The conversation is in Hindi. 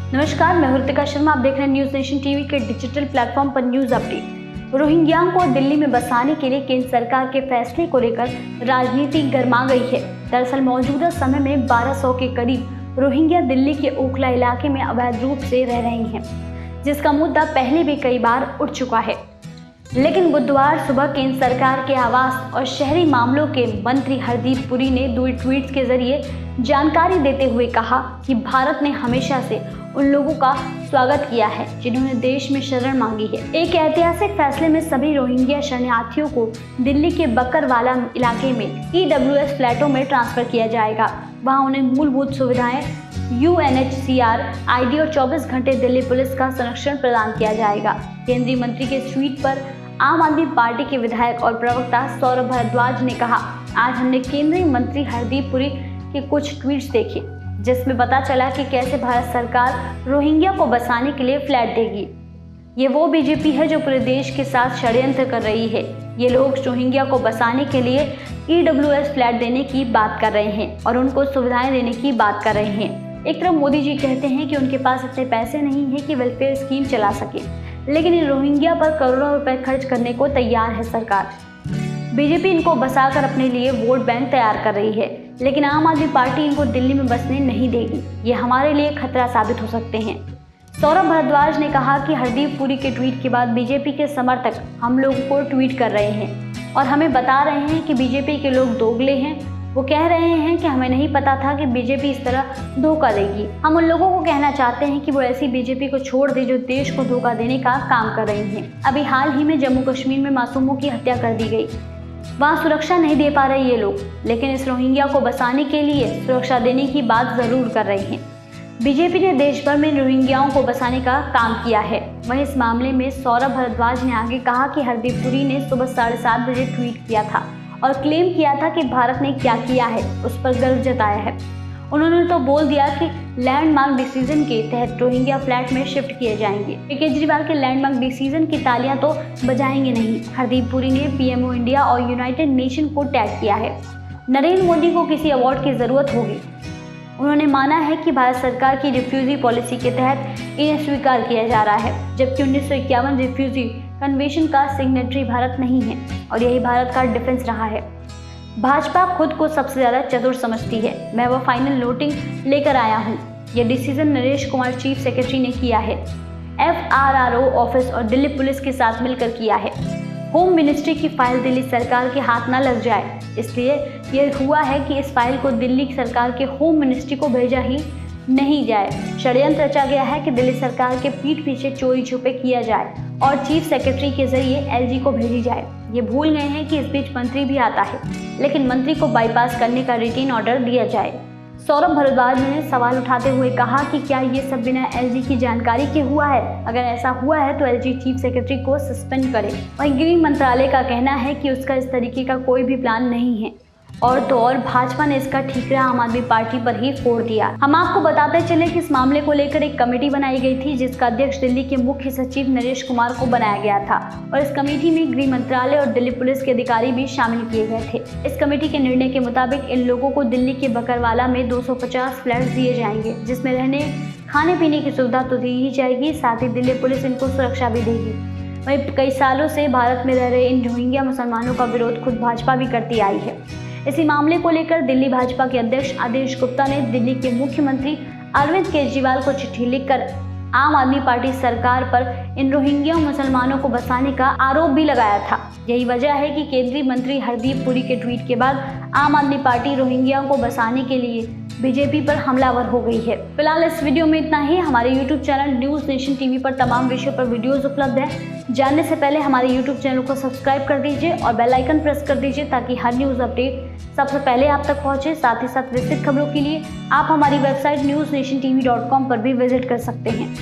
नमस्कार, मैं हृतिका शर्मा। आप देख रहे हैं न्यूज नेशन टीवी के डिजिटल प्लेटफॉर्म पर न्यूज अपडेट। रोहिंग्याओं को दिल्ली में बसाने के लिए केंद्र सरकार के फैसले को लेकर राजनीति गर्मा गई है। दरअसल मौजूदा समय में 1200 के करीब रोहिंग्या दिल्ली के ओखला इलाके में अवैध रूप से रह रही हैं, जिसका मुद्दा पहले भी कई बार उठ चुका है। लेकिन बुधवार सुबह केंद्र सरकार के आवास और शहरी मामलों के मंत्री हरदीप पुरी ने 2 ट्वीट्स के जरिए जानकारी देते हुए कहा कि भारत ने हमेशा से उन लोगों का स्वागत किया है जिन्होंने देश में शरण मांगी है। एक ऐतिहासिक फैसले में सभी रोहिंग्या शरणार्थियों को दिल्ली के बकरवाला इलाके में EWS फ्लैटों में ट्रांसफर किया जाएगा। वहां उन्हें मूलभूत सुविधाएं, UNHCR ID और 24 घंटे दिल्ली पुलिस का संरक्षण प्रदान किया जाएगा। केंद्रीय मंत्री के ट्वीट पर आम आदमी पार्टी के विधायक और प्रवक्ता सौरभ भारद्वाज ने कहा, आज हमने केंद्रीय मंत्री हरदीप पुरी के कुछ ट्वीट्स देखे जिसमें पता चला कि कैसे भारत सरकार रोहिंग्या को बसाने के लिए फ्लैट देगी। ये वो बीजेपी है जो पूरे देश के साथ षड्यंत्र कर रही है। ये लोग रोहिंग्या को बसाने के लिए EWS फ्लैट देने की बात कर रहे हैं और उनको सुविधाएं देने की बात कर रहे हैं। एक तरफ मोदी जी कहते हैं कि उनके पास इतने पैसे नहीं है कि वेलफेयर स्कीम चला सके, लेकिन इन रोहिंग्या पर करोड़ों रुपए खर्च करने को तैयार है सरकार। बीजेपी इनको बसाकर अपने लिए वोट बैंक तैयार कर रही है, लेकिन आम आदमी पार्टी इनको दिल्ली में बसने नहीं देगी। ये हमारे लिए खतरा साबित हो सकते हैं। सौरभ भारद्वाज ने कहा कि हरदीप पुरी के ट्वीट के बाद बीजेपी के समर्थक हम लोगों को ट्वीट कर रहे हैं और हमें बता रहे हैं कि बीजेपी के लोग दोगले हैं। वो कह रहे हैं कि हमें नहीं पता था कि बीजेपी इस तरह धोखा देगी। हम उन लोगों को कहना चाहते हैं कि वो ऐसी बीजेपी को छोड़ दे जो देश को धोखा देने का काम कर रही है। अभी हाल ही में जम्मू कश्मीर में मासूमों की हत्या कर दी गई। वहाँ सुरक्षा नहीं दे पा रहे ये लोग, लेकिन इस रोहिंग्या को बसाने के लिए सुरक्षा देने की बात जरूर कर रहे हैं। बीजेपी ने देश भर में रोहिंग्याओं को बसाने का काम किया है। वहीं इस मामले में सौरभ भारद्वाज ने आगे कहा कि हरदीप पुरी ने सुबह 7:30 बजे ट्वीट किया था और क्लेम किया था कि भारत ने क्या किया है उस पर गर्व जताया है। उन्होंने तो बोल दिया कि लैंडमार्क डिसीजन के तहत रोहिंग्या फ्लैट में शिफ्ट किए जाएंगे। केजरीवाल के लैंडमार्क डिसीजन की तालियां तो बजाएंगे नहीं। हरदीप पुरी ने PMO इंडिया और यूनाइटेड नेशन को टैग किया है। नरेंद्र मोदी को किसी अवार्ड की जरूरत होगी। उन्होंने माना है कि भारत सरकार की रिफ्यूजी पॉलिसी के तहत इन्हें स्वीकार किया जा रहा है, जबकि 1951 रिफ्यूजी कन्वेंशन का सिग्नेटरी भारत नहीं है और यही भारत का डिफेंस रहा है। भाजपा खुद को सबसे ज्यादा चतुर समझती है। मैं वो फाइनल नोटिंग लेकर आया हूँ। यह decision Naresh Kumar chief secretary ने किया है। FRRO ऑफिस और दिल्ली पुलिस के साथ मिलकर किया है। होम मिनिस्ट्री की फाइल दिल्ली सरकार के हाथ न लग जाए, इसलिए यह हुआ है कि इस फाइल को दिल्ली सरकार के होम मिनिस्ट्री को भेजा ही नहीं जाए। षड्यंत्र रचा गया है कि दिल्ली सरकार के पीठ पीछे चोरी छुपे किया जाए और चीफ सेक्रेटरी के जरिए LG को भेजी जाए। ये भूल गए हैं कि इस बीच मंत्री भी आता है, लेकिन मंत्री को बाईपास करने का रिटेन ऑर्डर दिया जाए। सौरभ भारद्वाज ने सवाल उठाते हुए कहा कि क्या ये सब बिना LG की जानकारी के हुआ है? अगर ऐसा हुआ है तो LG चीफ सेक्रेटरी को सस्पेंड करे। वहीं गृह मंत्रालय का कहना है कि उसका इस तरीके का कोई भी प्लान नहीं है और तो और भाजपा ने इसका ठीकरा आम आदमी पार्टी पर ही फोड़ दिया। हम आपको बताते चले कि इस मामले को लेकर एक कमेटी बनाई गई थी जिसका अध्यक्ष दिल्ली के मुख्य सचिव नरेश कुमार को बनाया गया था और इस कमेटी में गृह मंत्रालय और दिल्ली पुलिस के अधिकारी भी शामिल किए गए थे। इस कमेटी के निर्णय के मुताबिक इन लोगों को दिल्ली के बकरवाला में 250 फ्लैट दिए जाएंगे, जिसमें रहने खाने पीने की सुविधा तो दी ही जाएगी, साथ ही दिल्ली पुलिस इनको सुरक्षा भी देगी। वहीं कई सालों से भारत में रह रहे इन रोहिंग्या मुसलमानों का विरोध खुद भाजपा भी करती आई है। इसी मामले को लेकर दिल्ली भाजपा के अध्यक्ष आदेश गुप्ता ने दिल्ली के मुख्यमंत्री अरविंद केजरीवाल को चिट्ठी लिखकर आम आदमी पार्टी सरकार पर इन रोहिंग्या मुसलमानों को बसाने का आरोप भी लगाया था। यही वजह है कि केंद्रीय मंत्री हरदीप पुरी के ट्वीट के बाद आम आदमी पार्टी रोहिंग्या को बसाने के लिए बीजेपी पर हमलावर हो गई है। फिलहाल इस वीडियो में इतना ही। हमारे YouTube channel news nation TV पर तमाम विषयों पर वीडियोस उपलब्ध हैं। जानने से पहले हमारे YouTube चैनल को सब्सक्राइब कर दीजिए और बेल आइकन प्रेस कर दीजिए ताकि हर न्यूज अपडेट सबसे पहले आप तक पहुंचे। साथ ही साथ विस्तृत खबरों के लिए आप हमारी वेबसाइट newsnationtv.com पर भी विजिट कर सकते हैं।